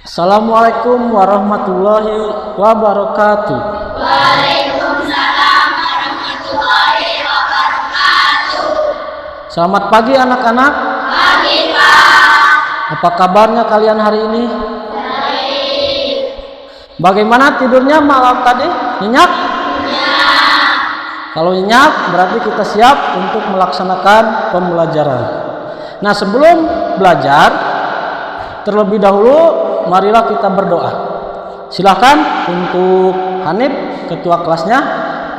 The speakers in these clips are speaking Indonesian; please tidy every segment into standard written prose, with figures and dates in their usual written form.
Assalamualaikum warahmatullahi wabarakatuh. Waalaikumsalam warahmatullahi wabarakatuh. Selamat pagi anak-anak. Pagi, Pak. Apa kabarnya kalian hari ini? Baik. Bagaimana tidurnya malam tadi? Nyenyak? Nyenyak. Kalau nyenyak berarti kita siap untuk melaksanakan pembelajaran. Nah, sebelum belajar terlebih dahulu marilah kita berdoa. Silakan untuk Hanif, ketua kelasnya,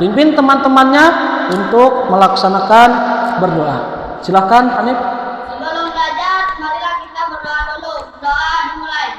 pimpin teman-temannya untuk melaksanakan berdoa. Silakan Hanif. Sebelum belajar, marilah kita berdoa dulu. Doa dimulai.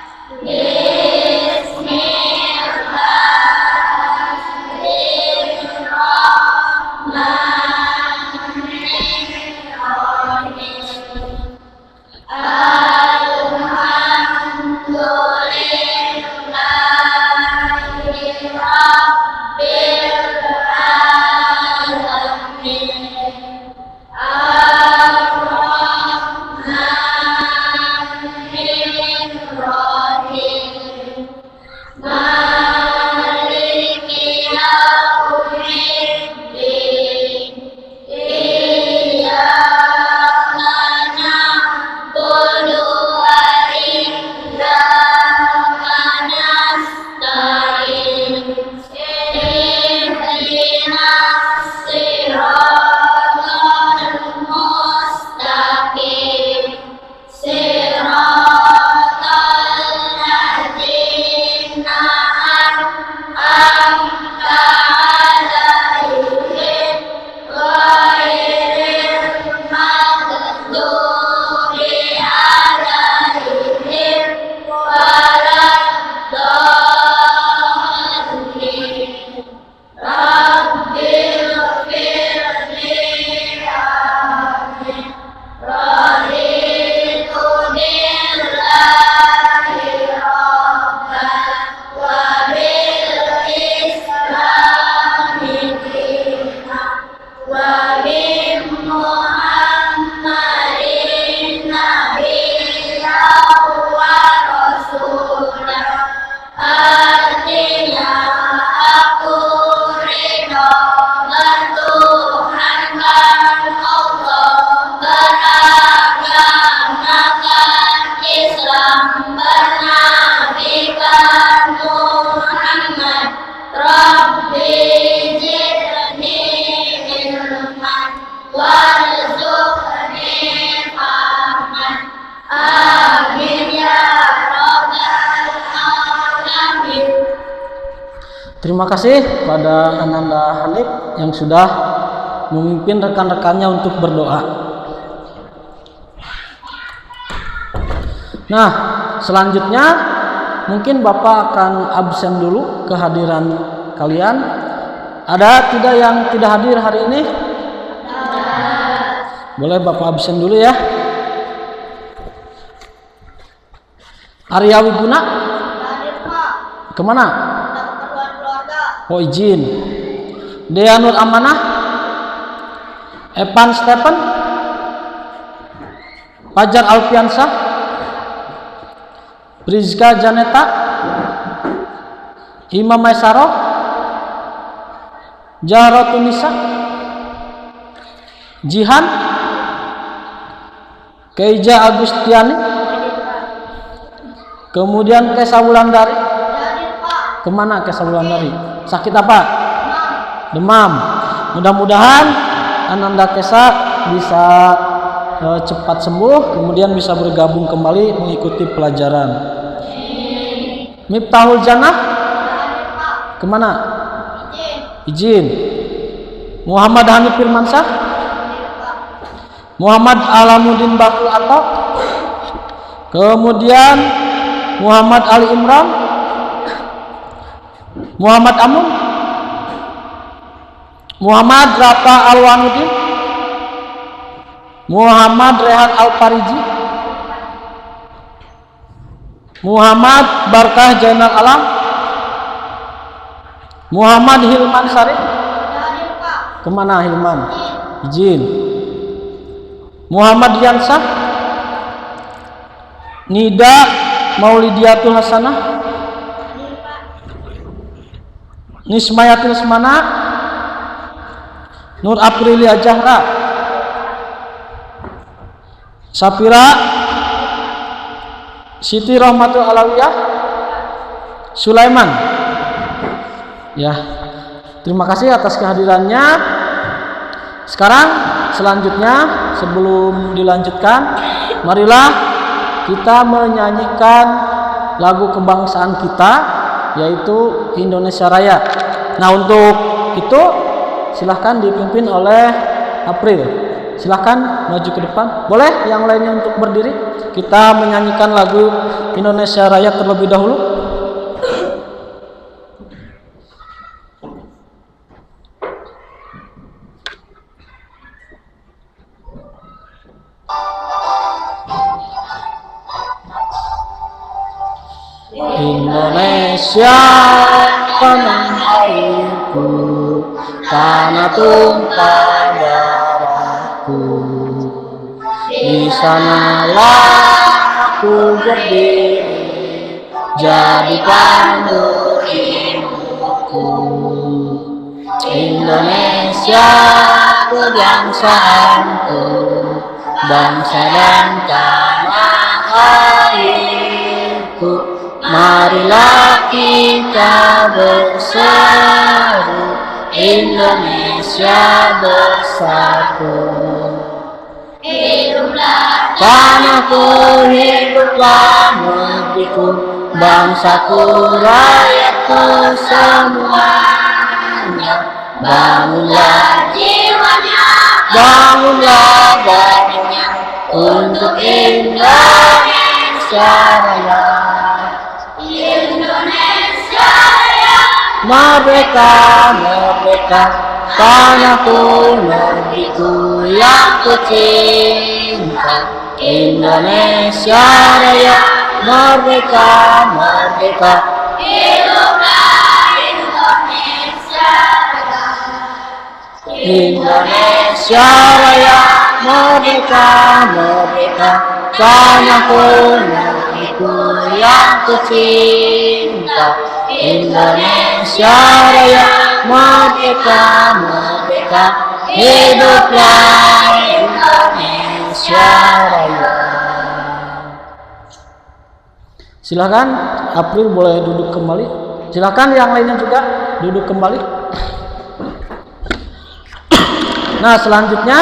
Terima kasih pada Ananda Hanif yang sudah memimpin rekan-rekannya untuk berdoa. Nah, selanjutnya mungkin Bapak akan absen dulu kehadiran kalian. Ada tidak yang tidak hadir hari ini? Boleh Bapak absen dulu ya. Arya Wiguna? Hadir, Pak. Kemana? Ada keperluan keluarga. Oh, izin. Dea Nur Amanah? Evan Stephen? Fajar Alfiansah? Rizka Janeta? Imam Maisaro? Jahra Tunisa? Jihan? Keija Agustiani? Kemudian Kesa Wulandari? Hadir, Pak. Kemana Kesa Wulandari? Sakit apa? Demam. Demam. Mudah-mudahan Ananda Kesa bisa cepat sembuh, kemudian bisa bergabung kembali mengikuti pelajaran. Miftahul Jannah? Hadir, Pak. Kemana? Izin. Izin. Muhammad Hanif Firmansyah? Hadir, Pak. Muhammad Alamuddin Bakul Ato? Kemudian Muhammad Ali Imran? Muhammad Amun? Muhammad Rafa Alwanuddin? Muhammad Rehan Al-Fariji? Muhammad Barkah Jainal Alam? Muhammad Hilman Sarif? Hadir, Pak. Kemana Hilman? Izin. Muhammad Yansah? Nida Maulidiatul Hasanah? Nismayatil Semana? Nur Aprilia Jahra? Sapira? Siti Rahmatul Alawiyah? Sulaiman? Ya, terima kasih atas kehadirannya. Sekarang selanjutnya sebelum dilanjutkan, marilah kita menyanyikan lagu kebangsaan kita, yaitu Indonesia Raya. Nah, untuk itu silahkan dipimpin oleh April. Silahkan maju ke depan. Boleh yang lainnya untuk berdiri. Kita menyanyikan lagu Indonesia Raya terlebih dahulu. Indonesia tanah airku, tanah tumpah darahku. Di sanalah aku berdiri, jadi pandu ibuku. Indonesia kebangsaanku, bangsa dan tanah airku. Marilah kita berseru, Indonesia bersatu. Hiduplah tanahku, hiduplah negeriku, bangsaku, rakyatku semuanya. Bangunlah jiwanya, bangunlah badannya, untuk Indonesia Raya. Indonesia Raya, merdeka, merdeka, tanahku, negeriku yang ku cinta. Indonesia Raya, merdeka, merdeka, hiduplah Indonesia Raya. Indonesia Raya, merdeka, merdeka, tanahku, negeriku yang ku cinta. Indonesia Raya, merdeka, merdeka, hiduplah Indonesia Raya. Silakan April boleh duduk kembali. Silakan yang lainnya juga duduk kembali. Nah, selanjutnya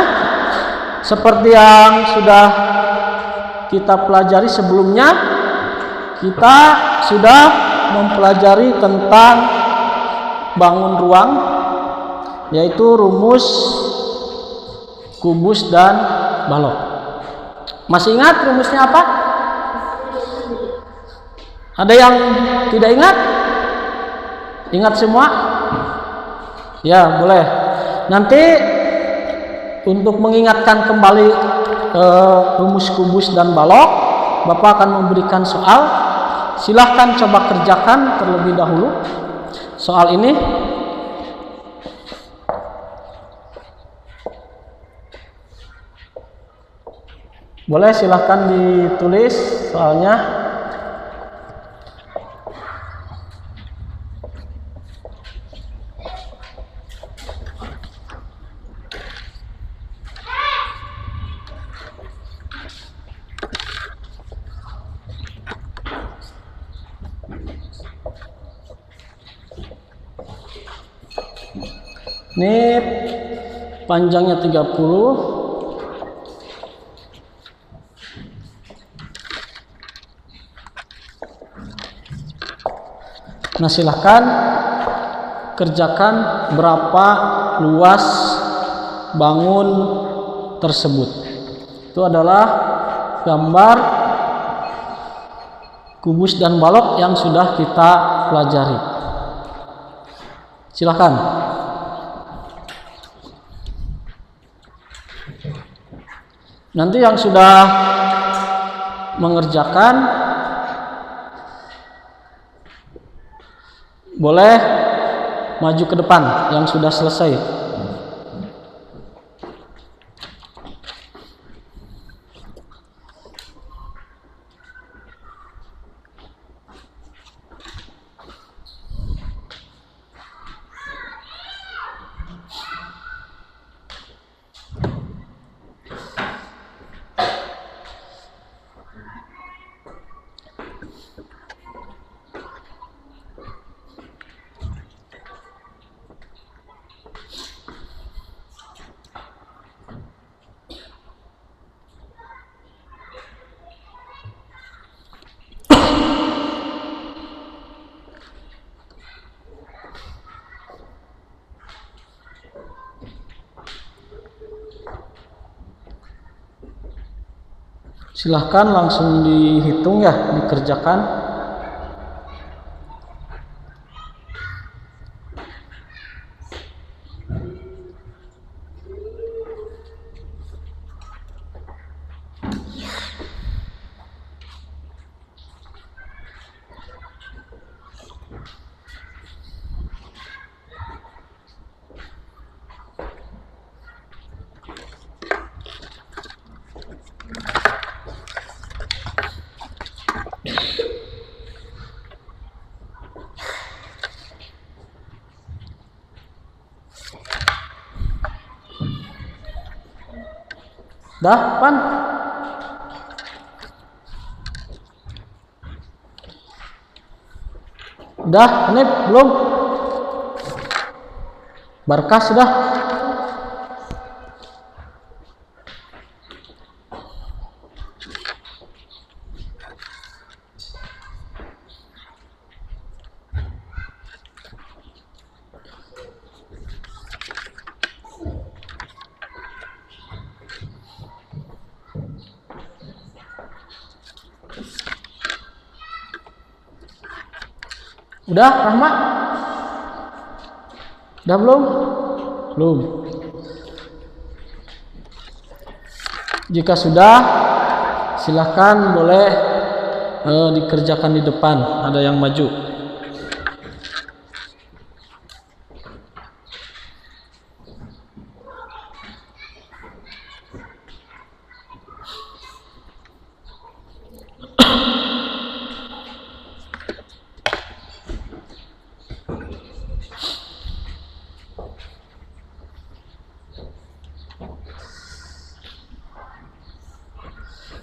seperti yang sudah kita pelajari sebelumnya, kita sudah mempelajari tentang bangun ruang, yaitu rumus, kubus, dan balok. Masih ingat rumusnya apa? Ada yang tidak ingat? Ingat semua? Ya, boleh. Nanti untuk mengingatkan kembali rumus, kubus, dan balok, Bapak akan memberikan soal. Silahkan coba kerjakan terlebih dahulu soal ini. Boleh silahkan ditulis soalnya. Ini panjangnya 30. Nah, silahkan kerjakan berapa luas bangun tersebut. Itu adalah gambar kubus dan balok yang sudah kita pelajari. Silahkan. Nanti yang sudah mengerjakan boleh maju ke depan, yang sudah selesai. Silahkan langsung dihitung ya, dikerjakan. Dah, Pan? Udah, ini belum? Barkas sudah? Udah, Rahma? Udah belum? Belum. Jika sudah, silahkan boleh dikerjakan di depan. Ada yang maju.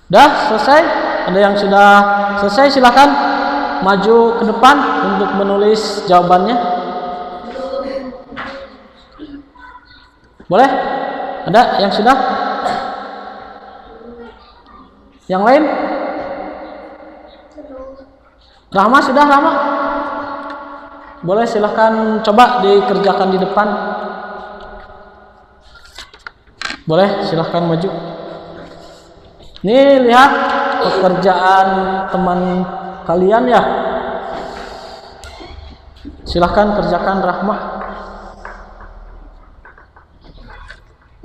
Udah selesai? Ada yang sudah selesai? Silahkan maju ke depan untuk menulis jawabannya. Boleh? Ada yang sudah? Yang lain? Rahma sudah, Rahma? Boleh, silahkan coba dikerjakan di depan. Boleh, silahkan maju. Nih, lihat pekerjaan teman kalian ya. Silahkan kerjakan, Rahma.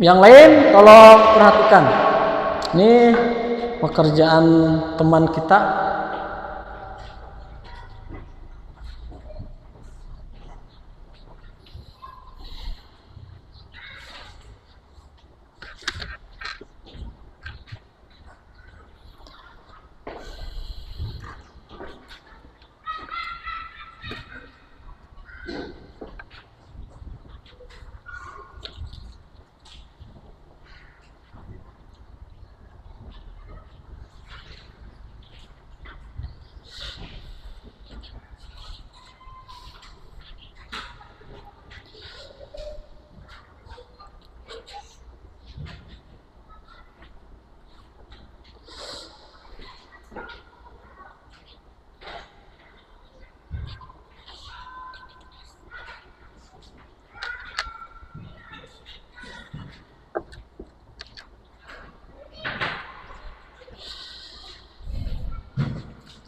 Yang lain tolong perhatikan. Ini pekerjaan teman kita.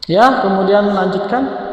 Ya, kemudian lanjutkan.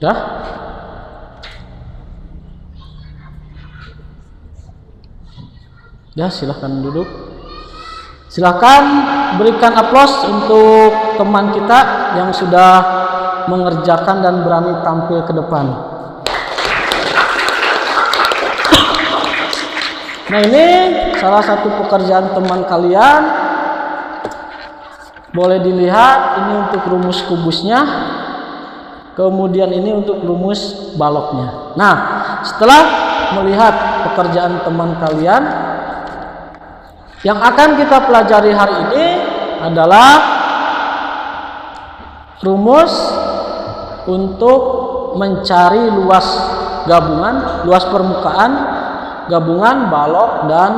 Dah? Ya, silahkan duduk. Silahkan berikan aplaus untuk teman kita yang sudah mengerjakan dan berani tampil ke depan. Nah, ini salah satu pekerjaan teman kalian. Boleh dilihat, ini untuk rumus kubusnya. Kemudian ini untuk rumus baloknya. Nah, setelah melihat pekerjaan teman kalian, yang akan kita pelajari hari ini adalah rumus untuk mencari luas gabungan, luas permukaan gabungan balok dan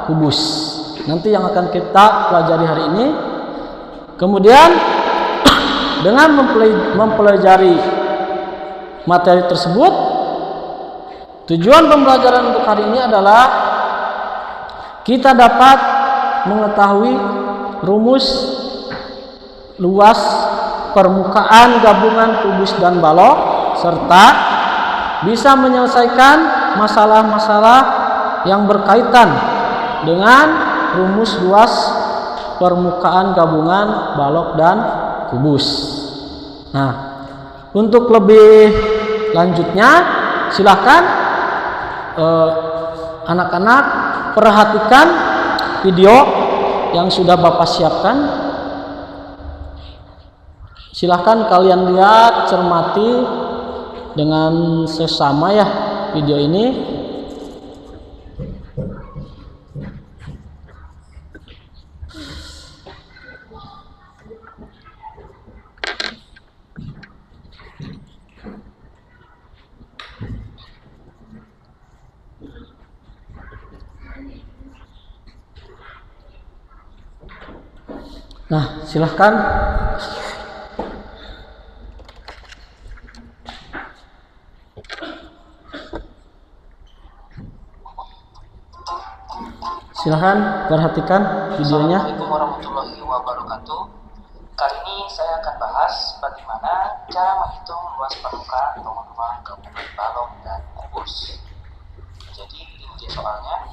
kubus. Nanti yang akan kita pelajari hari ini. Kemudian dengan mempelajari materi tersebut, tujuan pembelajaran untuk hari ini adalah kita dapat mengetahui rumus luas permukaan gabungan kubus dan balok, serta bisa menyelesaikan masalah-masalah yang berkaitan dengan rumus luas permukaan gabungan balok dan kubus. Nah, untuk lebih lanjutnya silahkan anak-anak perhatikan video yang sudah Bapak siapkan. Silahkan kalian lihat, cermati dengan sesama ya video ini. Nah, silahkan. Silahkan perhatikan videonya. Assalamualaikum warahmatullahi wabarakatuh. Kali ini saya akan bahas bagaimana cara menghitung luas permukaan ruang gabungan balok dan kubus. Jadi ini dia soalnya.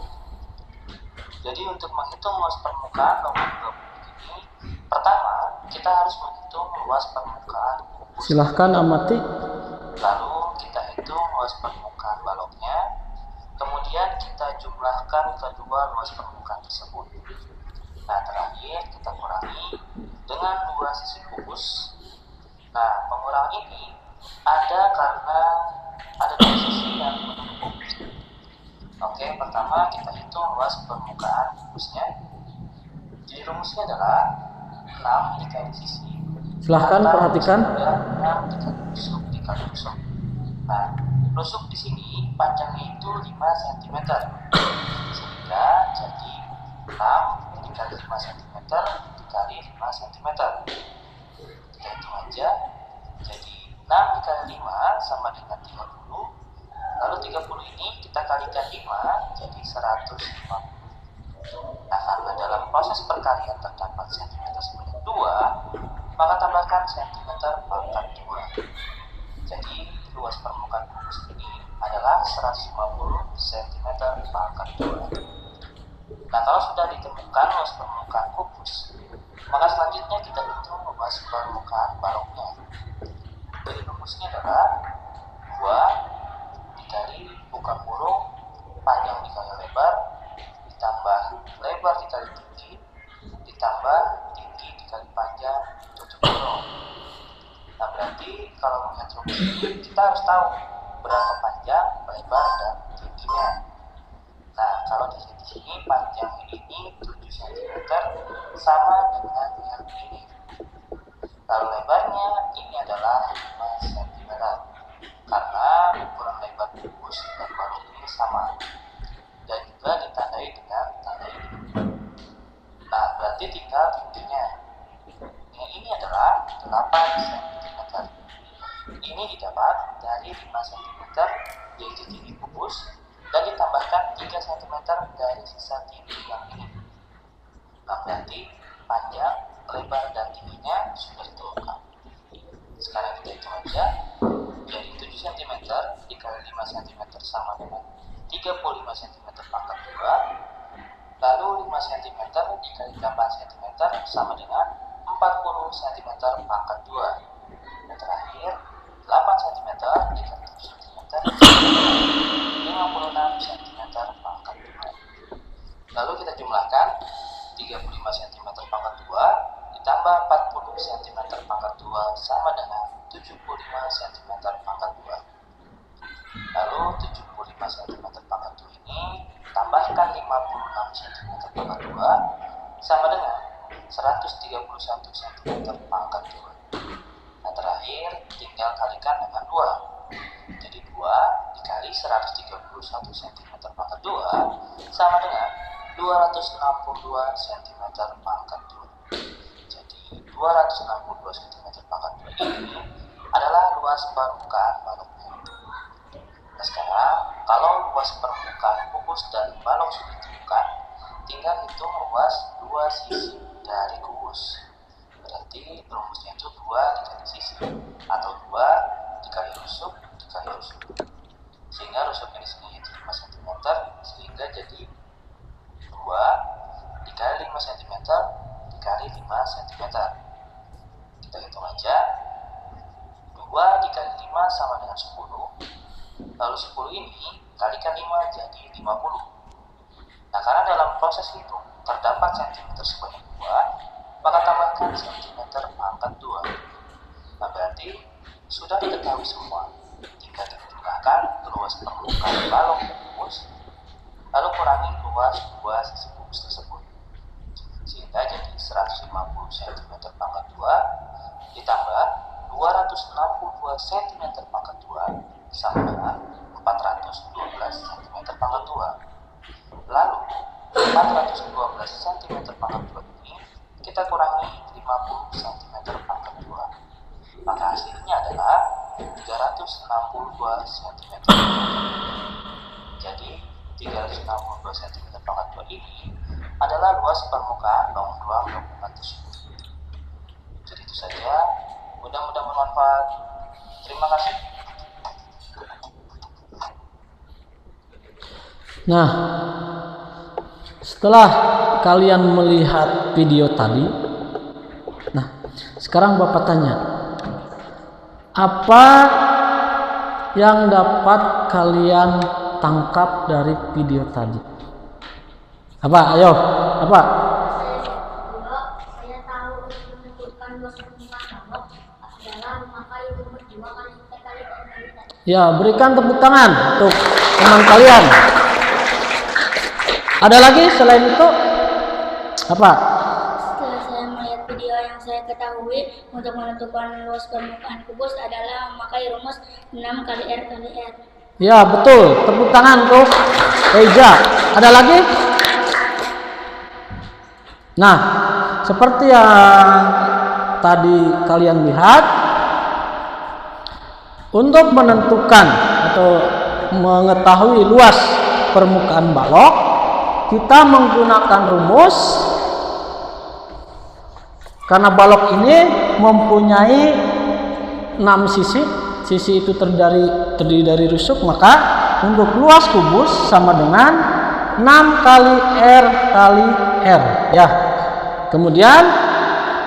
Jadi untuk menghitung luas permukaan ruang gabungan ini, pertama kita harus menghitung luas permukaan kubus. Silahkan amati. Lalu kita hitung luas permukaan baloknya. Kemudian kita jumlahkan kedua luas permukaan tersebut. Nah, terakhir kita kurangi dengan dua sisi kubus. Nah, pengurangan ini ada karena ada dua sisi yang menumpuk. Oke, pertama kita hitung luas permukaan kubusnya. Jadi rumusnya adalah 6 dikali sisi. Silahkan perhatikan. 6 dikali rusuk dikali rusuk. Nah, rusuk di sini panjangnya itu 5 cm. Sehingga jadi 6 dikali 5 cm dikali 5 cm. Kita hitung aja. Jadi 6 dikali 5 sama dengan 30. Lalu 30 ini kita kalikan 5 jadi 150. Nah, karena dalam proses perkalian terdapat cm sebanyak 2, maka tambahkan cm pangkat 2. Jadi luas permukaan kubus ini adalah 150 cm pangkat 2. Nah, kalau sudah ditemukan luas permukaan kubus, maka selanjutnya kita hitung luas permukaan baloknya. Jadi rumusnya adalah 2 dikali buka kurung panjang dikali lebar ditambah lebar dikali tinggi ditambah tinggi dikali panjang tutup kurung. Nah, berarti kalau melihat rumus ini kita harus tahu berapa panjang, lebar, dan tingginya. Nah, kalau di sini panjang ini 7 cm sama dengan yang ini. Lalu lebarnya ini adalah 5 cm karena ukuran lebar kubus dan balok ini sama dan juga ditandai dengan tanda ini. Nah, berarti tinggal tingginya. Yang ini adalah 8 cm. Ini didapat dari 5 cm yaitu tinggi kubus dan ditambahkan 3 cm dari sisa tinggi yang ini. Nah, berarti panjang, lebar, dan tingginya sudah ditemukan. Sekarang kita hitung aja. Jadi 7 cm dikali 5 cm sama dengan 35 cm pangkat 2. cm dikali 8 cm sama dengan 40 cm pangkat 2. Dan terakhir, 8 cm dikali 7 cm sama dengan 56 cm pangkat 2. Lalu kita jumlahkan 35 cm pangkat 2 ditambah 40 cm pangkat 2 sama dengan 75 cm pangkat 2. Lalu 75 cm pangkat 2 ini tambahkan 56 cm pangkat 2 sama dengan 131 cm pangkat 2. Nah terakhir tinggal kalikan dengan 2. Jadi 2 dikali 131 cm pangkat 2 sama dengan 262 cm pangkat 2. Jadi 262 cm pangkat 2 ini adalah luas permukaan baloknya. Nah sekarang kalau luas permukaan kubus dan balok sudah ditemukan, tinggal hitung luas dua sisi dari kubus. Berarti rumusnya itu 2 dikali sisi atau 2 dikali rusuk dikali rusuk. Sehingga rusuknya di sini itu 5 cm, sehingga jadi 2 dikali 5 cm dikali 5 cm. Kita hitung aja. 2 dikali 5 sama dengan 10. Lalu 10 ini kalikan 5 jadi 50. Nah karena dalam proses itu terdapat cm sebanyak 2, maka tambahkan cm pangkat 2. Nah berarti sudah diketahui semua. Tinggal dijumlahkan luas permukaan balok dan kubus, lalu kurangi luas dua sisi kubus tersebut. Sehingga jadi 150 cm pangkat 2 ditambah 262 cm pangkat 2 sama dengan 412 cm pangkat 2. Lalu 412 cm pangkat 2 ini kita kurangi 50 cm pangkat 2. Maka hasilnya adalah 362 cm. Jadi 362 cm pangkat 2 ini adalah luas permukaan ruang bangunan tersebut. Jadi itu saja. Mudah-mudahan bermanfaat. Terima kasih. Nah, setelah kalian melihat video tadi, nah sekarang Bapak tanya, apa yang dapat kalian tangkap dari video tadi? Apa? Ayo, apa? Saya tahu menentukan luas permukaan balok adalah memakai rumus 2 kali kali. Ya, berikan tepuk tangan untuk teman kalian. Ada lagi selain itu? Apa? Setelah saya melihat video yang saya ketahui untuk menentukan luas permukaan kubus adalah memakai rumus 6 kali R kali R. Ya, betul. Tepuk tangan untuk Reja. Ada lagi? Nah, seperti yang tadi kalian lihat, untuk menentukan atau mengetahui luas permukaan balok, kita menggunakan rumus karena balok ini mempunyai 6 sisi. Sisi itu terdiri dari rusuk, maka untuk luas kubus sama dengan 6 kali R kali R ya. Kemudian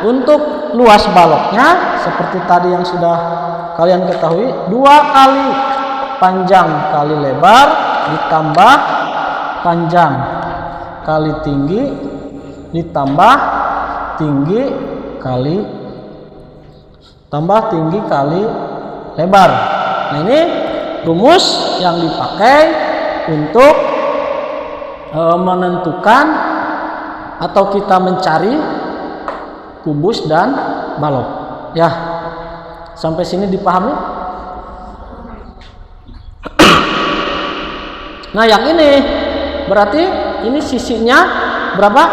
untuk luas baloknya seperti tadi yang sudah kalian ketahui, 2 kali panjang kali lebar ditambah panjang kali tinggi ditambah tinggi kali lebar. Nah ini rumus yang dipakai untuk menentukan atau kita mencari kubus dan balok ya. Sampai sini dipahami? Nah yang ini berarti ini sisinya berapa?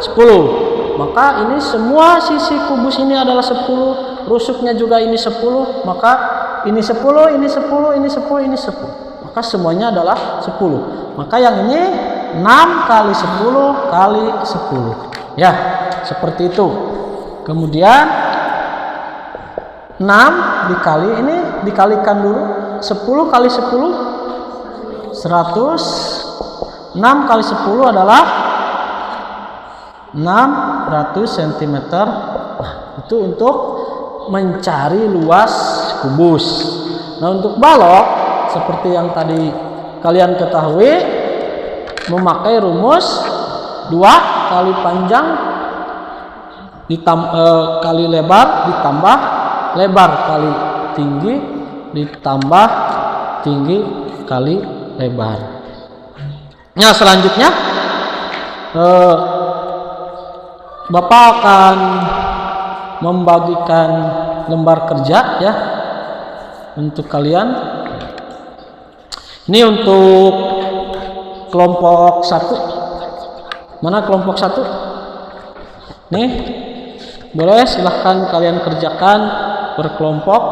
10. Maka ini semua sisi kubus ini adalah 10, rusuknya juga ini 10, maka ini 10, ini 10, ini 10, ini 10. Maka semuanya adalah 10. Maka yang ini 6 kali 10 kali 10. Ya, seperti itu. Kemudian 6 dikali ini dikalikan dulu. 10 kali 10 100. 6 kali 10 adalah 600 cm. Nah, itu untuk mencari luas kubus. Nah, untuk balok seperti yang tadi kalian ketahui, memakai rumus 2 kali panjang kali lebar ditambah lebar kali tinggi ditambah tinggi kali lebar. Nah, selanjutnya Bapak akan membagikan lembar kerja ya untuk kalian. Ini untuk kelompok 1. Mana kelompok 1? Nih, boleh silahkan kalian kerjakan berkelompok.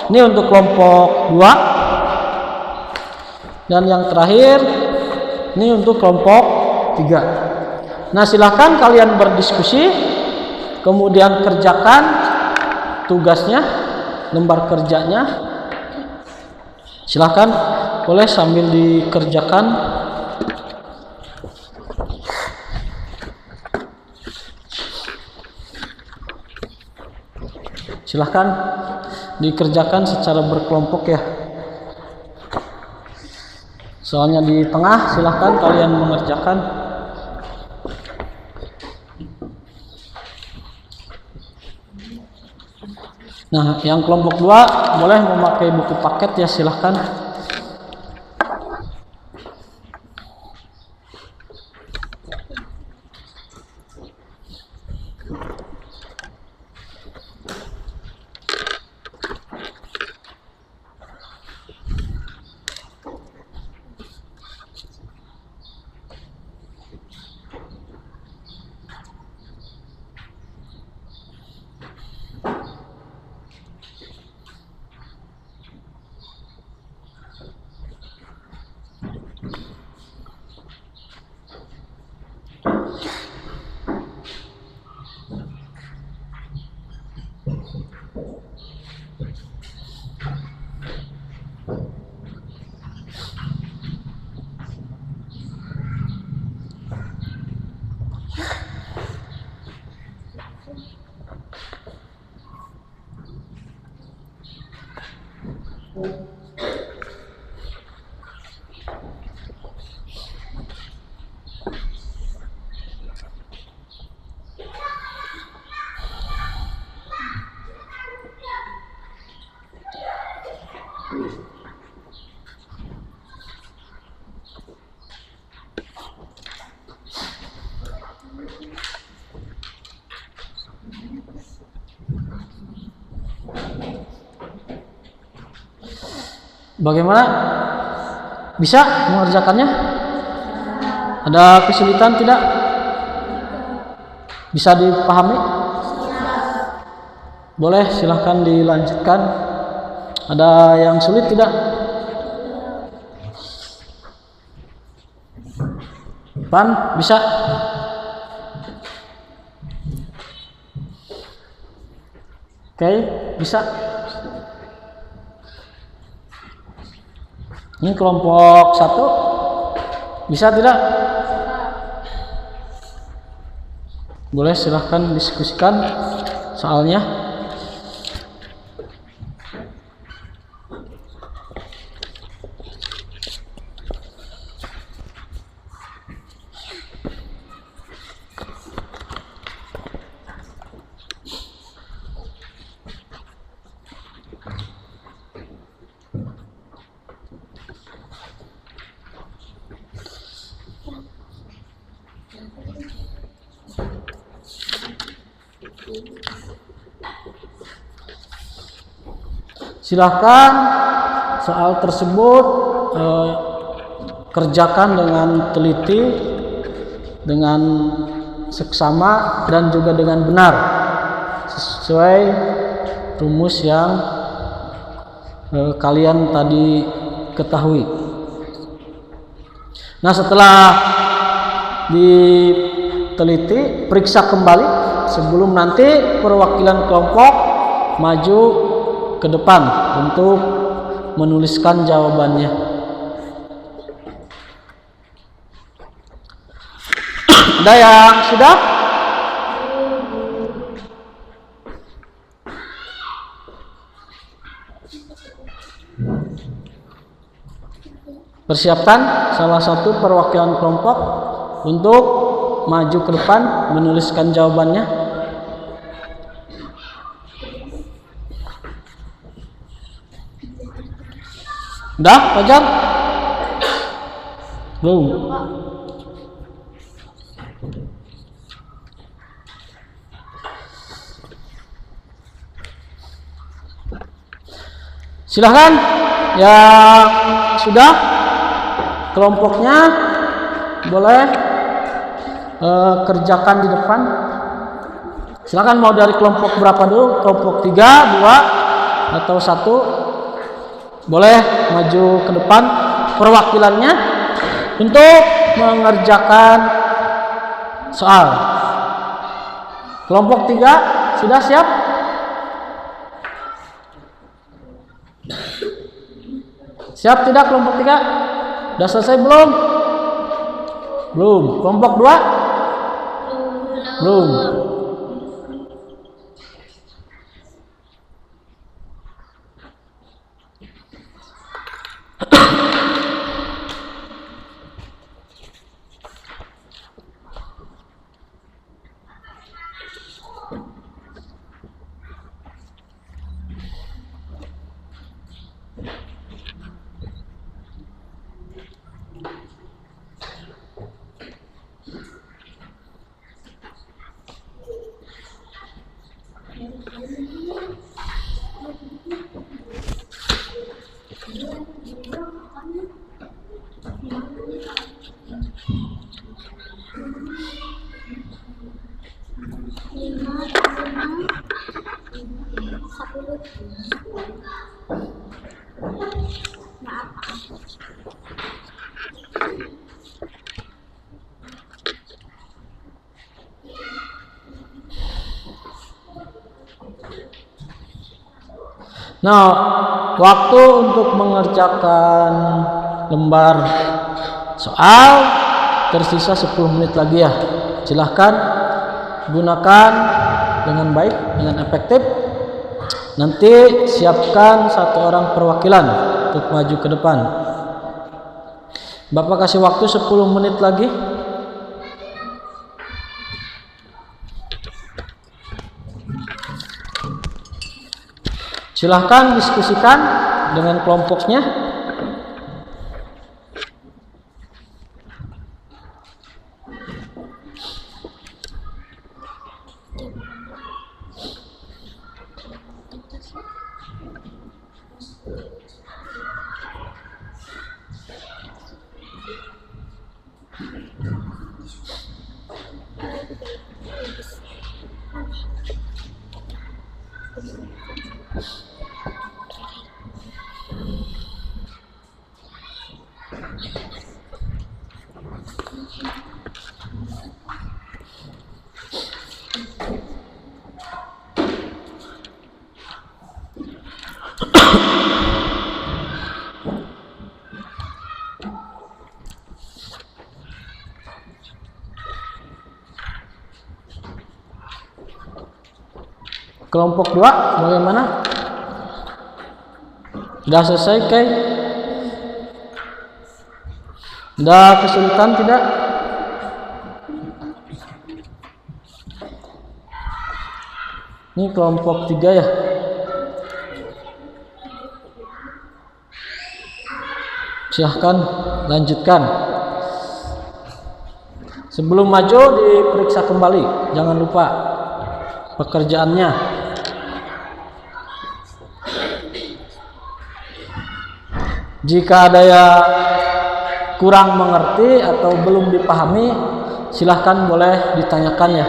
Ini untuk kelompok 2. Dan yang terakhir ini untuk kelompok 3. Nah, silahkan kalian berdiskusi, kemudian kerjakan tugasnya, lembar kerjanya. Silahkan, boleh sambil dikerjakan. Silahkan dikerjakan secara berkelompok ya. Soalnya di tengah, silahkan kalian mengerjakan. Nah, yang kelompok 2 boleh memakai buku paket ya, silahkan. Bagaimana? Bisa mengerjakannya? Ada kesulitan tidak? Bisa dipahami? Boleh, silahkan dilanjutkan. Ada yang sulit tidak? Pan, bisa? Oke, bisa. Ini kelompok 1 bisa tidak? Boleh, silahkan diskusikan soalnya. Silahkan soal tersebut kerjakan dengan teliti, dengan seksama, dan juga dengan benar sesuai rumus yang kalian tadi ketahui. Nah, setelah diteliti, periksa kembali sebelum nanti perwakilan kelompok maju ke depan untuk menuliskan jawabannya. Ada yang sudah? Persiapkan salah satu perwakilan kelompok untuk maju ke depan menuliskan jawabannya. Udah, Fajar? Belum. Silahkan yang sudah kelompoknya boleh kerjakan di depan. Silahkan mau dari kelompok berapa dulu? Kelompok 3, 2, atau 1? Boleh maju ke depan perwakilannya untuk mengerjakan soal. Kelompok 3 sudah siap? Siap tidak kelompok 3? Sudah selesai belum? Belum. Kelompok 2? Belum. Nah, waktu untuk mengerjakan lembar soal tersisa 10 menit lagi ya. Silahkan gunakan dengan baik, dengan efektif. Nanti siapkan 1 orang perwakilan untuk maju ke depan. Bapak kasih waktu 10 menit lagi. Silahkan diskusikan dengan kelompoknya. Kelompok 2 bagaimana? Sudah selesai, Kay? Sudah kesulitan tidak? Ini kelompok 3 ya. Silahkan lanjutkan. Sebelum maju diperiksa kembali, jangan lupa pekerjaannya. Jika ada yang kurang mengerti atau belum dipahami, silahkan boleh ditanyakan ya.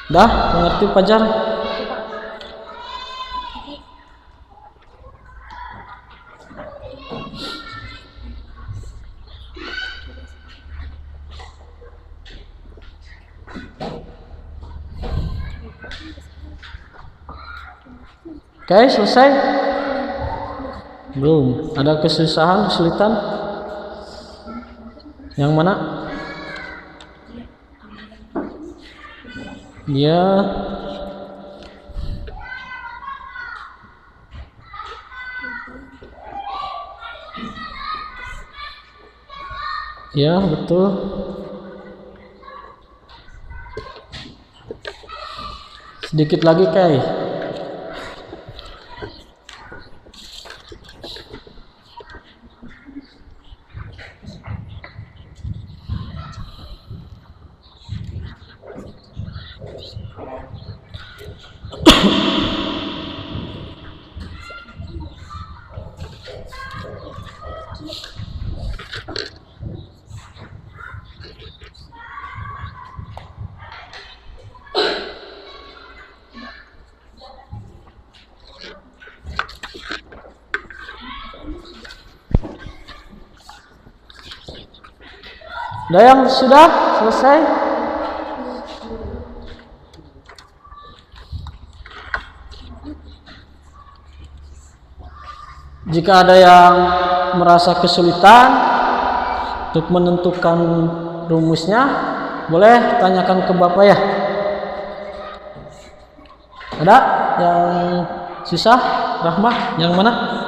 Dah mengerti Fajar? Oke, selesai? Belum. Ada kesusahan, kesulitan? Yang mana? Ya. Ya, betul. Sedikit lagi, Kay. Ada yang sudah selesai? Jika ada yang merasa kesulitan untuk menentukan rumusnya, boleh tanyakan ke Bapak ya. Ada yang susah? Rahmah, yang mana?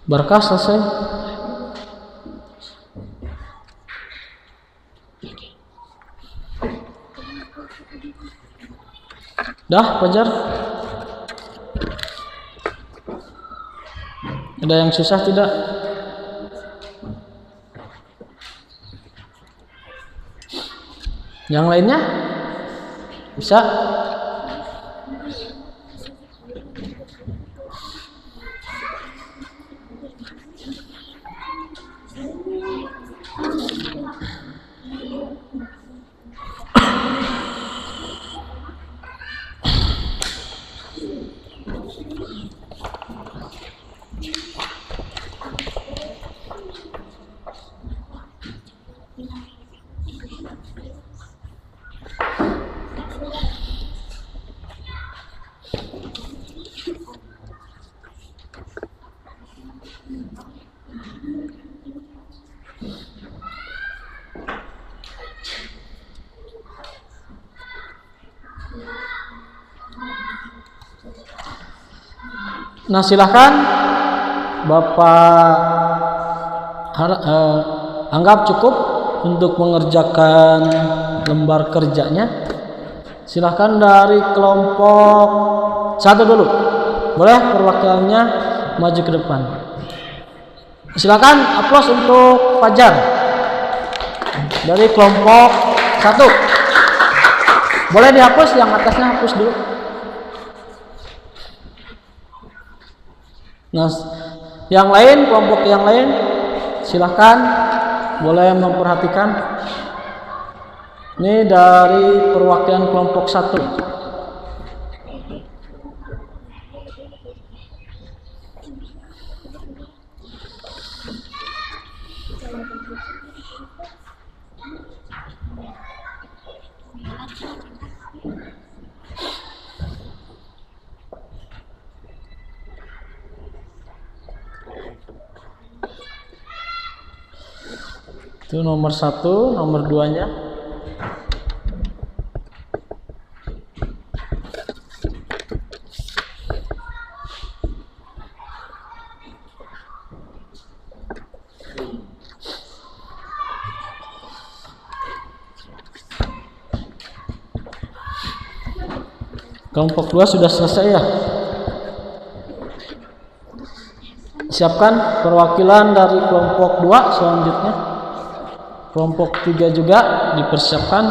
Barkah selesai. Dah, Fajar. Ada yang susah tidak? Yang lainnya? Bisa? Nah, silahkan Bapak anggap cukup untuk mengerjakan lembar kerjanya. Silahkan dari kelompok 1 dulu. Boleh perwakilannya maju ke depan. Silakan aplaus untuk Fajar dari kelompok 1. Boleh dihapus, yang atasnya hapus dulu. Nah, yang lain, kelompok yang lain, silahkan boleh memperhatikan. Ini dari perwakilan kelompok 1. Itu nomor 1, nomor 2-nya. Kelompok 2 sudah selesai ya. Siapkan perwakilan dari kelompok 2 selanjutnya. Kelompok 3 juga dipersiapkan.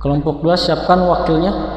Kelompok 2 siapkan wakilnya.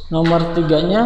Nomor 3-nya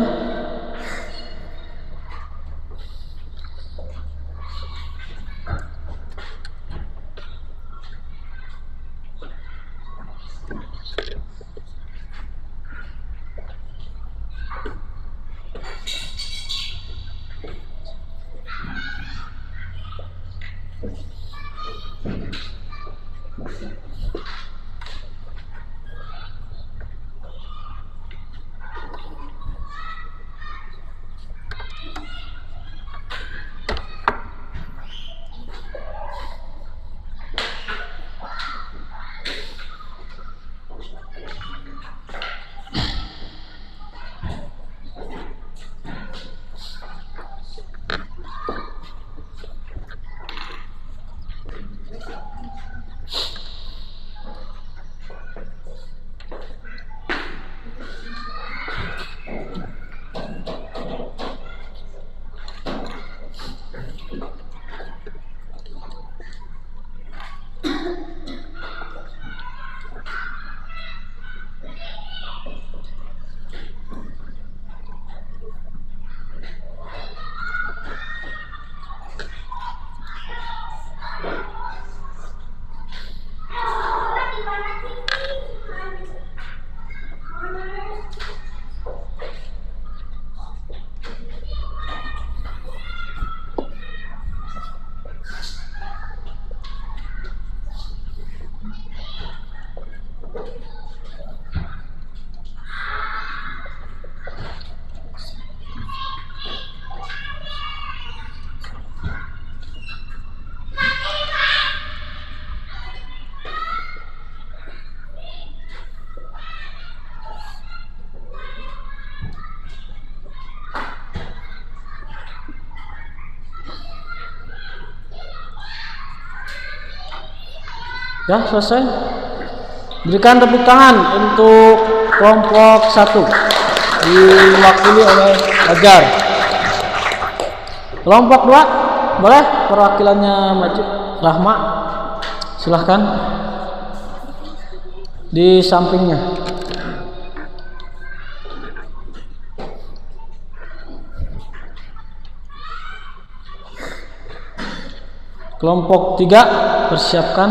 ya selesai. Berikan tepuk tangan untuk kelompok 1 diwakili oleh Fajar. Kelompok 2 boleh perwakilannya maju. Rahma, silahkan di sampingnya. Kelompok 3 persiapkan.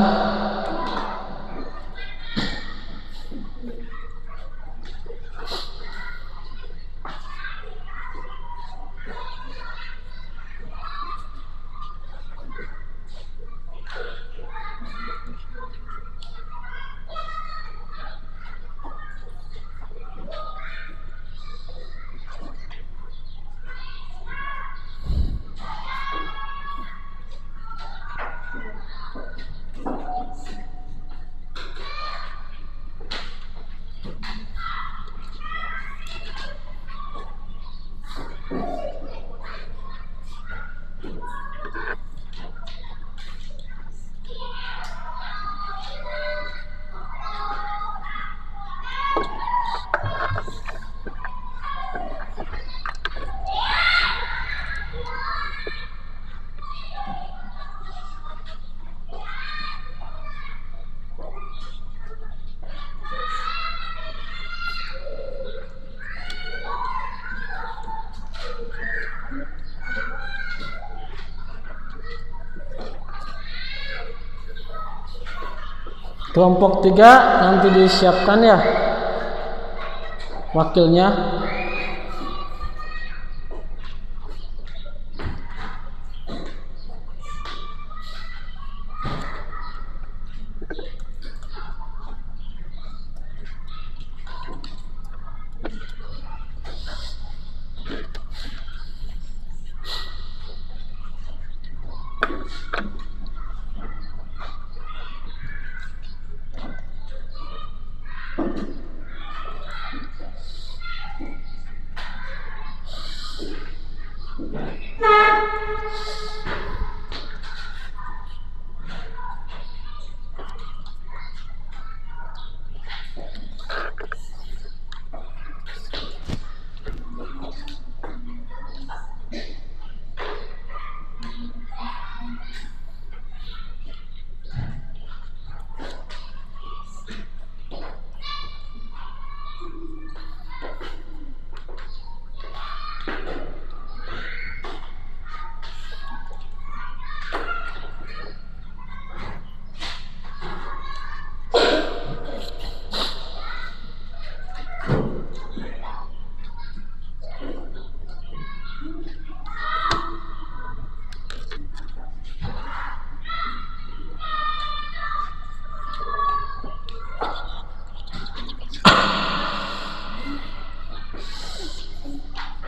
Kelompok 3 nanti disiapkan ya wakilnya.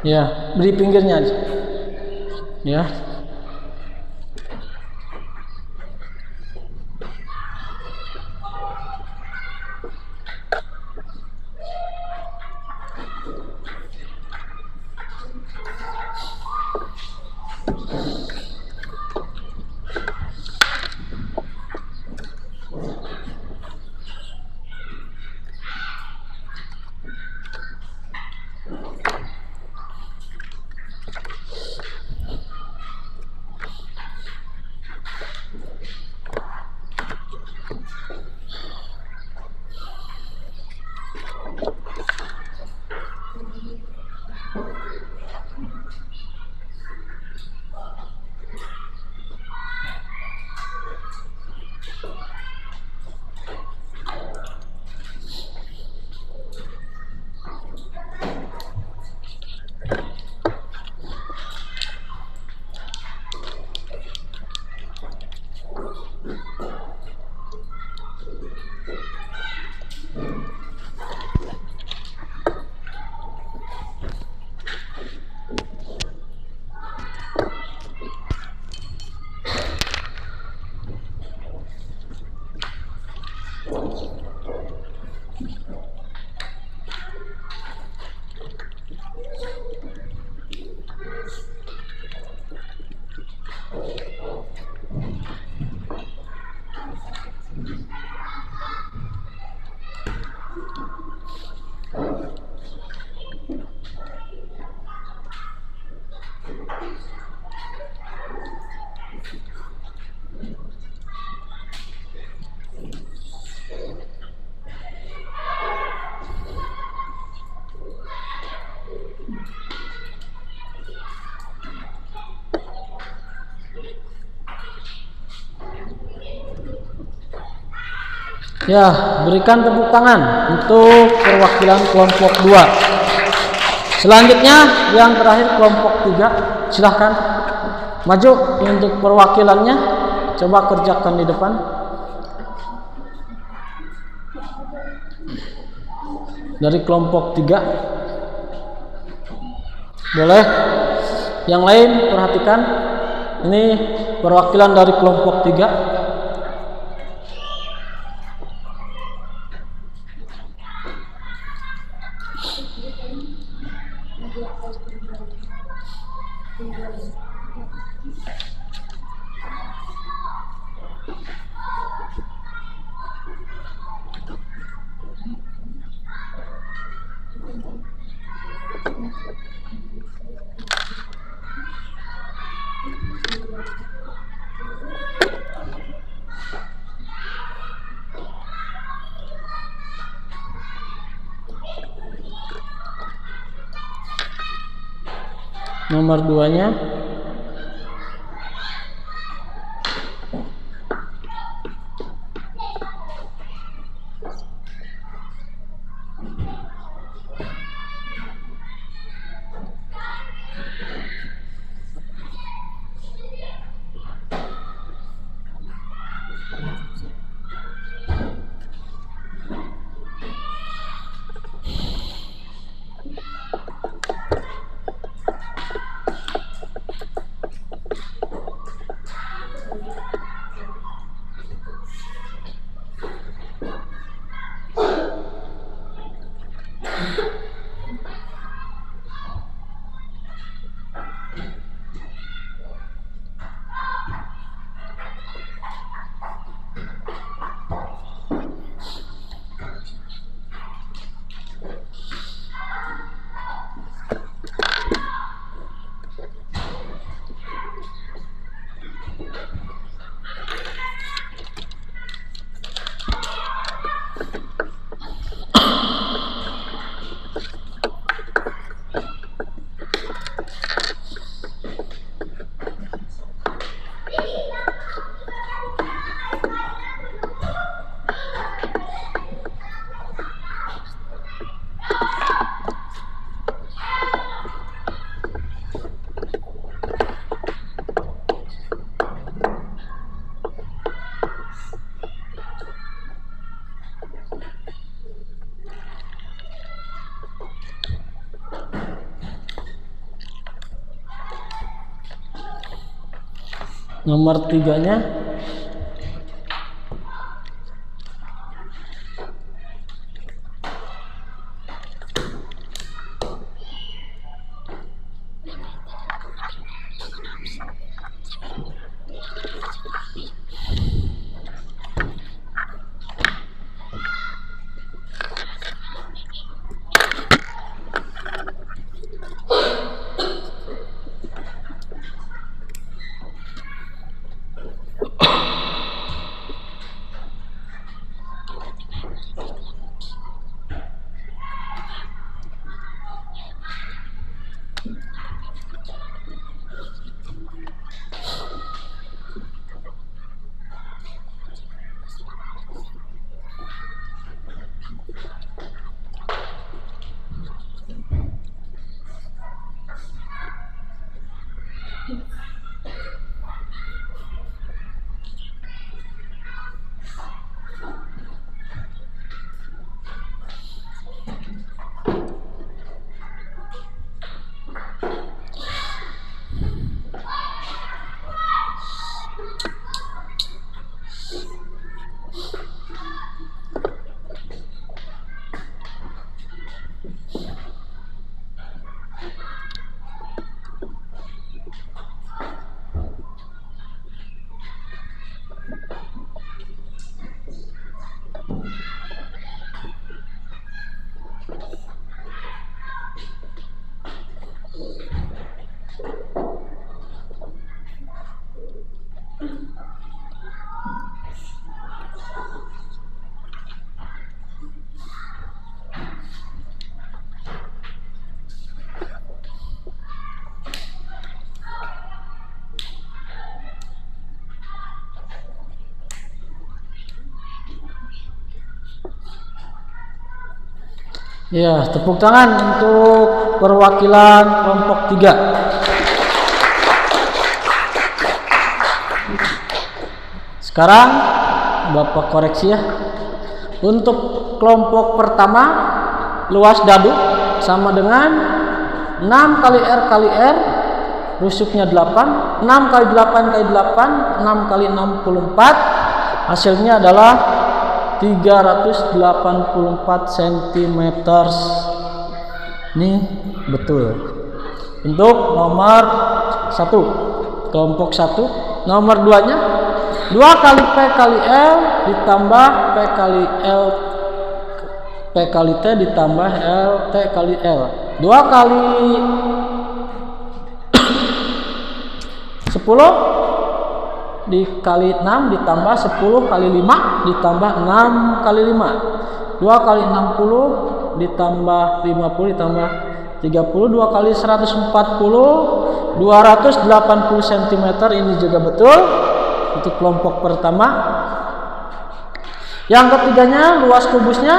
Ya, beri pinggirnya aja. Ya. Ya, berikan tepuk tangan untuk perwakilan kelompok 2. Selanjutnya yang terakhir kelompok 3. Silahkan maju untuk perwakilannya. Coba kerjakan di depan. Dari kelompok 3. Boleh. Yang lain perhatikan. Ini perwakilan dari kelompok 3. Nomor 2-nya Nomor 3-nya ya, tepuk tangan untuk perwakilan kelompok 3. Sekarang Bapak koreksi ya. Untuk kelompok pertama luas dadu sama dengan 6 kali R kali R, rusuknya 8, 6 kali 8 kali 8, 6 kali 64, hasilnya adalah 384 cm. Ini betul. Untuk nomor 1, kelompok 1. Nomor 2-nya 2 kali P kali L ditambah P kali L, P kali T ditambah L T kali L. 2 kali 10 dikali 6 ditambah 10 kali 5 ditambah 6 kali 5. 2 kali 60 ditambah 50 ditambah 30. 2 kali 140, 280 cm. Ini juga betul untuk kelompok pertama. Yang ketiganya luas kubusnya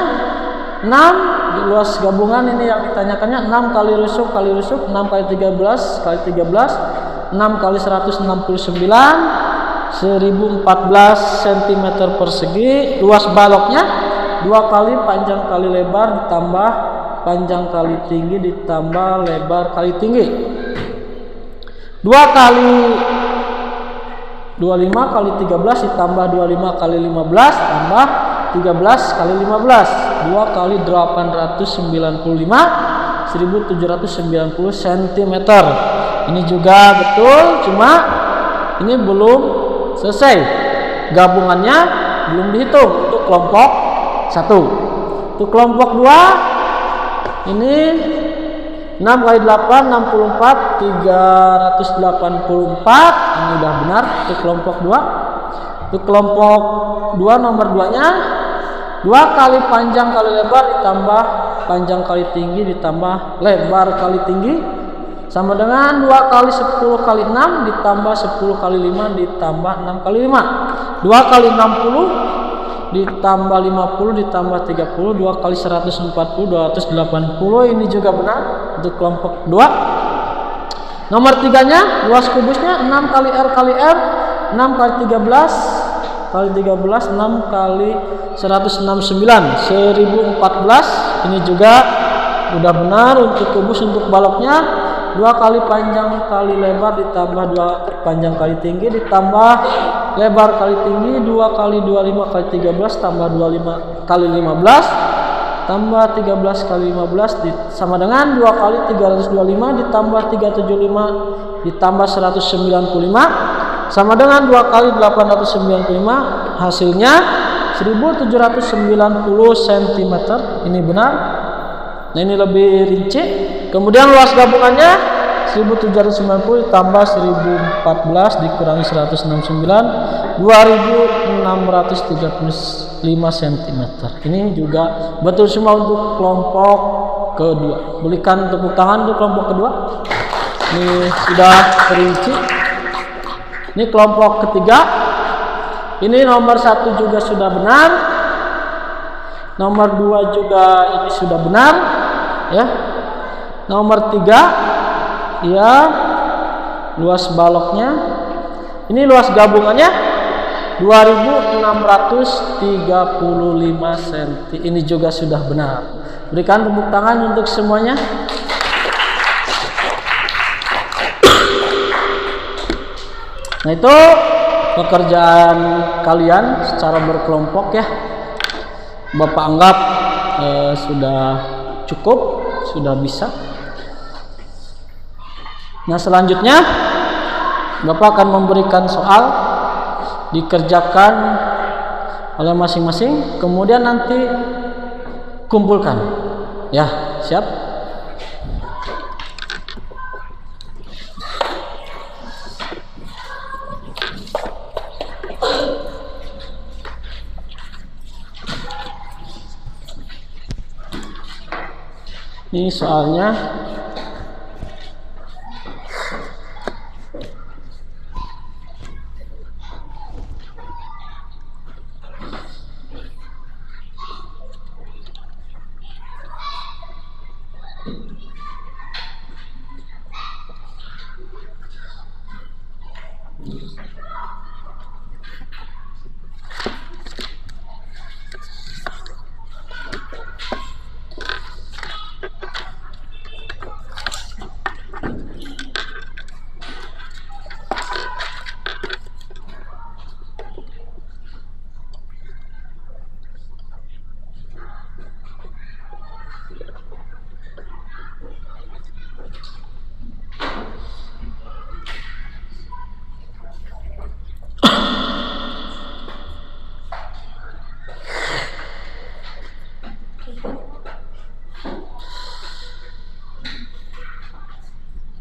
6, luas gabungan ini yang ditanyakannya 6 kali rusuk kali rusuk, 6 kali 13 kali 13, 6 kali 169, 1014 cm persegi. Luas baloknya 2 kali panjang kali lebar ditambah panjang kali tinggi ditambah lebar kali tinggi. 2 kali 25 kali 13 ditambah 25 kali 15 tambah 13 kali 15. 2 kali 895, 1790 cm. Ini juga betul, cuma ini belum selesai. Gabungannya belum dihitung untuk kelompok 1. Untuk kelompok 2 ini 6 kali 8 64, 384. Ini udah benar untuk kelompok 2. Untuk kelompok 2 nomor 2-nya 2 kali panjang kali lebar ditambah panjang kali tinggi ditambah lebar kali tinggi sama dengan 2 kali 10 kali 6 ditambah 10 kali 5 ditambah 6 kali 5. 2 kali 60 ditambah 50 ditambah 30, 2 kali 140, 280. Ini juga benar untuk kelompok 2. Nomor 3-nya luas kubusnya 6 kali R kali R, 6 kali 13 kali 13, 6 kali 169, 1014. Ini juga udah benar untuk kubus. Untuk baloknya 2 kali panjang kali lebar ditambah 2 panjang kali tinggi ditambah lebar kali tinggi 2 kali 25 kali 13 tambah 25 kali 15 tambah 13 kali 15 sama dengan 2 kali 325 ditambah 375 ditambah 195 sama dengan 2 kali 895, hasilnya 1790 cm. Ini benar. Nah, ini lebih rinci. Kemudian luas gabungannya 1790 ditambah 1014 dikurangi 169, 2635 cm. Ini juga betul semua untuk kelompok kedua. Berikan tepuk tangan untuk kelompok kedua. Ini sudah rinci. Ini kelompok ketiga. Ini nomor 1 juga sudah benar. Nomor 2 juga ini sudah benar, ya. Nomor 3, ya, luas baloknya. Ini luas gabungannya 2635 cm. Ini juga sudah benar. Berikan tepuk tangan untuk semuanya. Nah, itu pekerjaan kalian secara berkelompok ya. Bapak anggap sudah cukup, sudah bisa. Nah, selanjutnya Bapak akan memberikan soal dikerjakan oleh masing-masing, kemudian nanti kumpulkan. Ya, siap? Ini soalnya.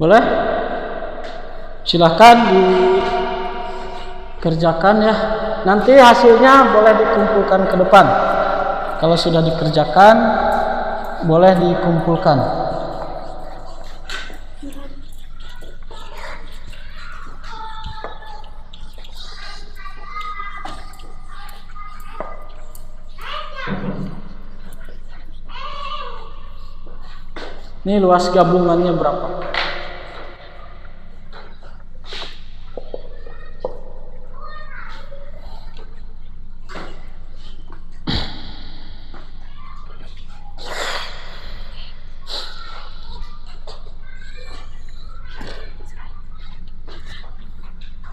Boleh? Silahkan dikerjakan ya. Nanti hasilnya boleh dikumpulkan ke depan. Kalau sudah dikerjakan, boleh dikumpulkan. Ini luas gabungannya berapa?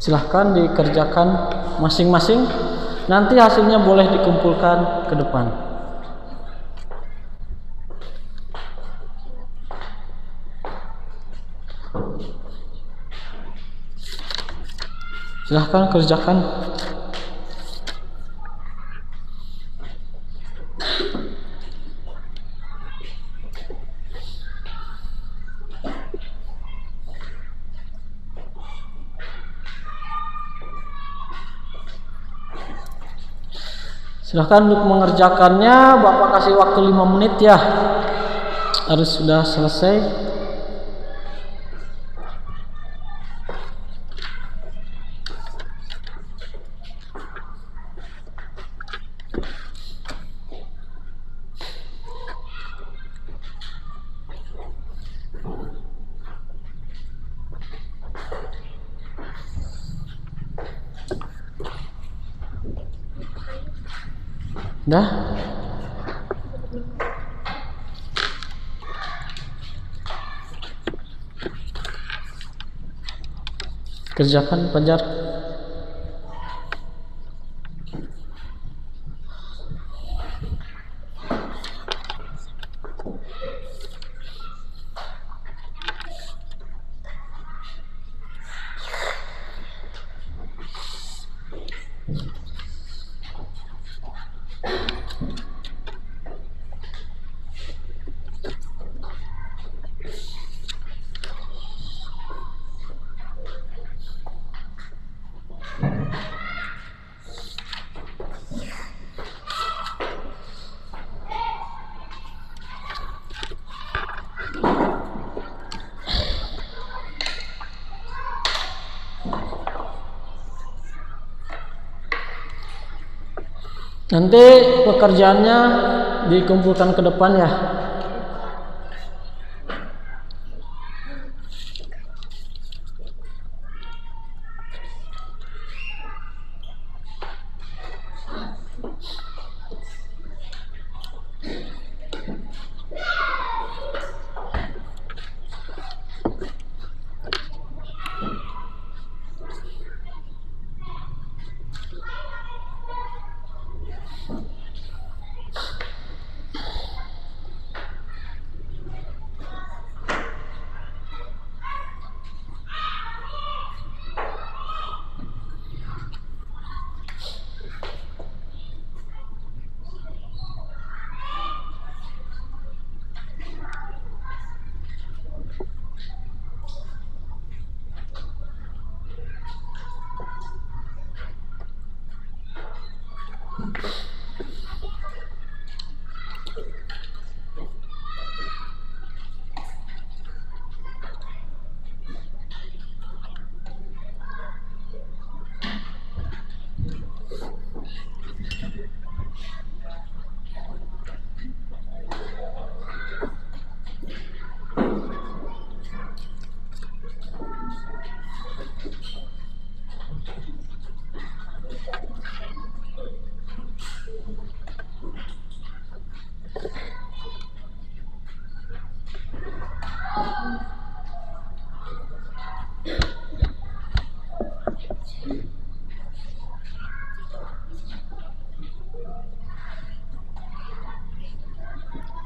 Silahkan dikerjakan masing-masing. Nanti hasilnya boleh dikumpulkan ke depan. Silahkan kerjakan. Silahkan untuk mengerjakannya, Bapak kasih waktu 5 menit ya. Harus sudah selesai. Dah? Kerjakan Fajar. Nanti pekerjaannya dikumpulkan ke depan ya.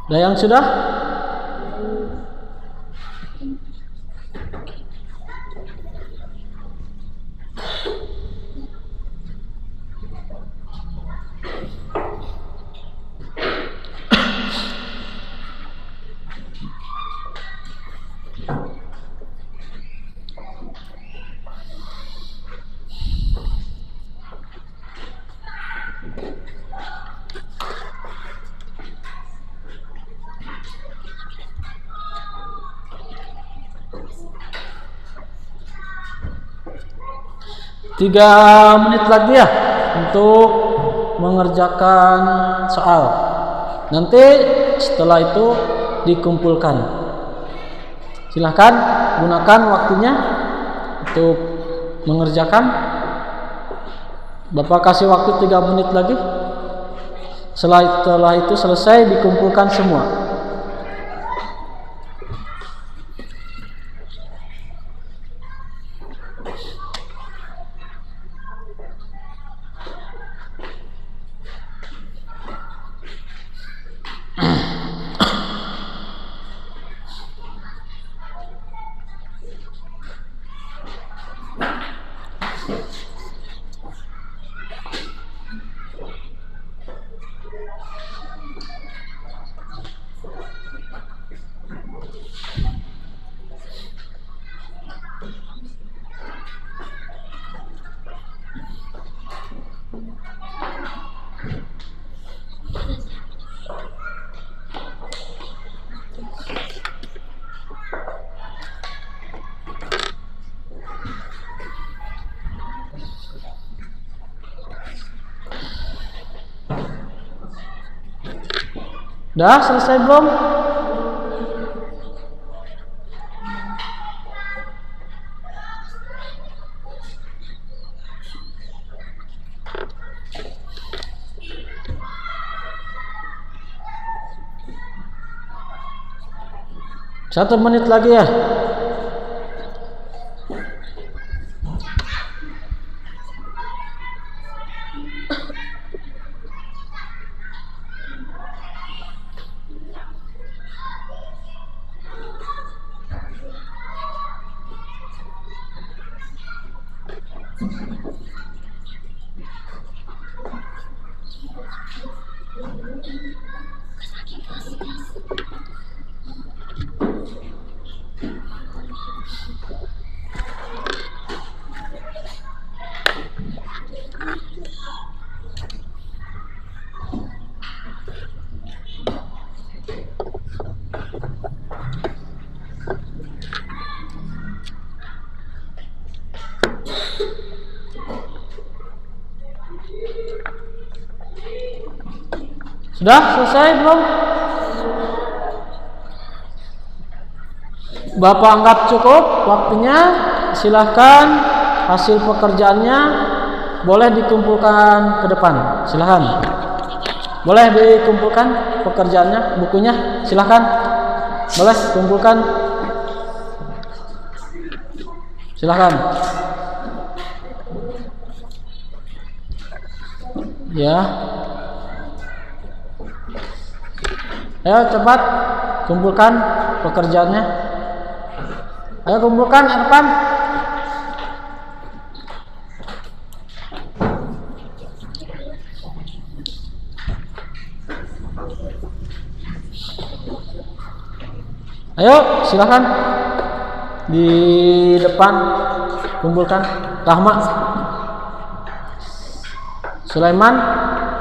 Ada yang sudah? Tiga menit lagi ya untuk mengerjakan soal. Nanti setelah itu dikumpulkan. Silahkan gunakan waktunya untuk mengerjakan. Bapak kasih waktu 3 menit lagi. Setelah itu selesai dikumpulkan semua. Udah selesai belum? Satu menit lagi ya. Sudah selesai belum? Bapak anggap cukup waktunya. Silahkan hasil pekerjaannya boleh dikumpulkan ke depan. Silahkan. Boleh dikumpulkan pekerjaannya, bukunya. Silahkan. Boleh kumpulkan. Silahkan. Ya. Ayo cepat kumpulkan pekerjaannya. Ayo kumpulkan Irfan. Ayo silakan di depan kumpulkan. Rahmat, Sulaiman,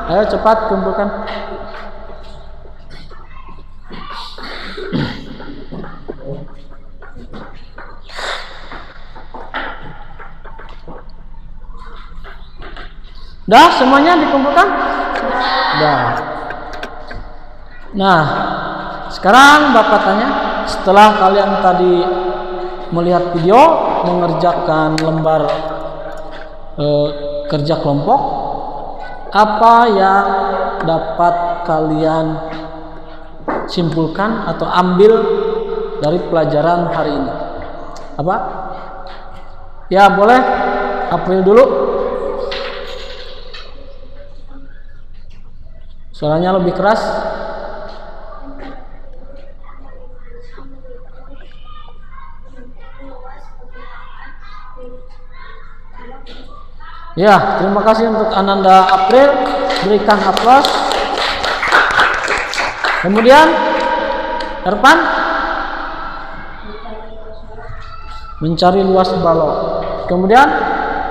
ayo cepat kumpulkan. Dah semuanya dikumpulkan? Dah. Nah, sekarang Bapak tanya, setelah kalian tadi melihat video mengerjakan lembar kerja kelompok, apa yang dapat kalian simpulkan atau ambil dari pelajaran hari ini? Apa? Ya boleh, April dulu. Suaranya lebih keras. Ya, terima kasih untuk Ananda April, berikan aplaus. Kemudian Irfan, mencari luas balok. Kemudian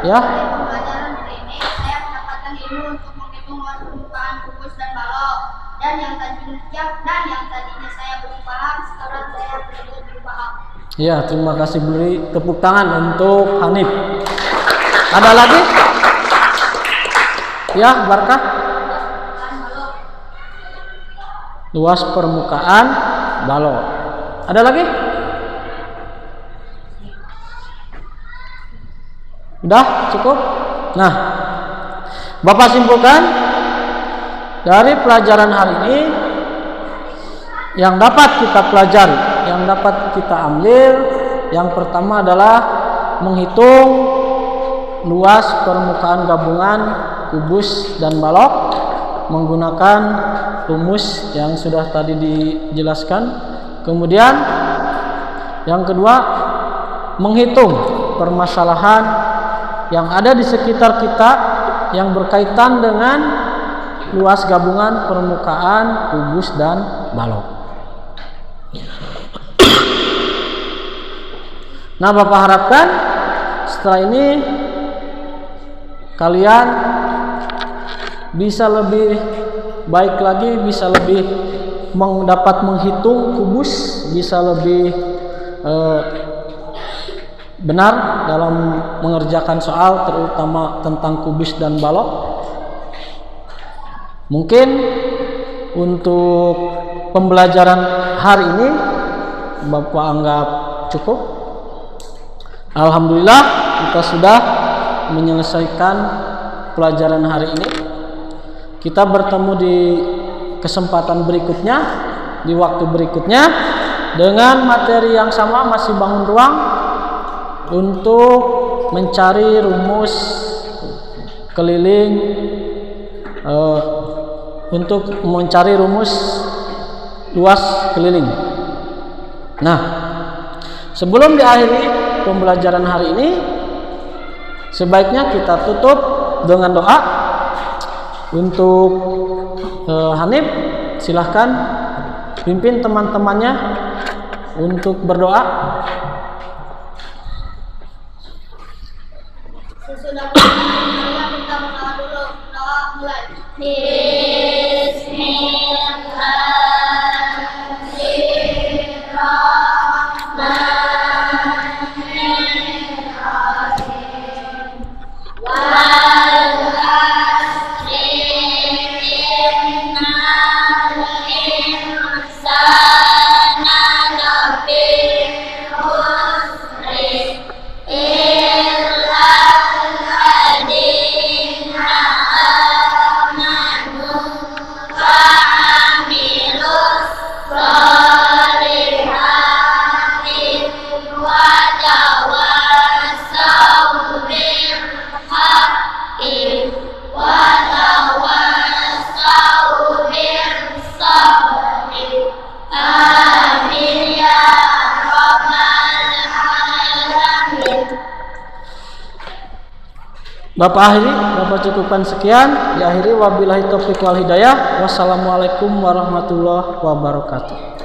ya, Pembelajaran hari ini saya mendapatkan ilmu untuk menghitung luas permukaan kubus dan balok, dan yang tadinya saya belum paham, sekarang saya lebih paham. ya terima kasih, beri tepuk tangan untuk Hanif. Ada lagi? Ya, Barkah. Luas permukaan balok. Ada lagi? Udah cukup? Nah, Bapak simpulkan dari pelajaran hari ini yang dapat kita pelajari, yang dapat kita ambil, yang pertama adalah menghitung luas permukaan gabungan kubus dan balok menggunakan rumus yang sudah tadi dijelaskan. Kemudian yang kedua, menghitung permasalahan yang ada di sekitar kita yang berkaitan dengan luas gabungan permukaan kubus dan balok. Nah, Bapak harapkan setelah ini kalian bisa lebih baik lagi, bisa lebih dapat menghitung kubus, bisa lebih benar dalam mengerjakan soal, terutama tentang kubus dan balok. Mungkin untuk pembelajaran hari ini Bapak anggap cukup. Alhamdulillah kita sudah menyelesaikan pelajaran hari ini. Kita bertemu di kesempatan berikutnya, di waktu berikutnya dengan materi yang sama, masih bangun ruang untuk mencari rumus keliling, untuk mencari rumus luas keliling. Nah, sebelum diakhiri pembelajaran hari ini, sebaiknya kita tutup dengan doa untuk Hanif. silahkan pimpin teman-temannya untuk berdoa. Sesudah marilah kita berdoa dulu. Doa mulai. Bapak cukupkan sekian. Diakhiri wabillahi taufiq wal hidayah. Wassalamualaikum warahmatullahi wabarakatuh.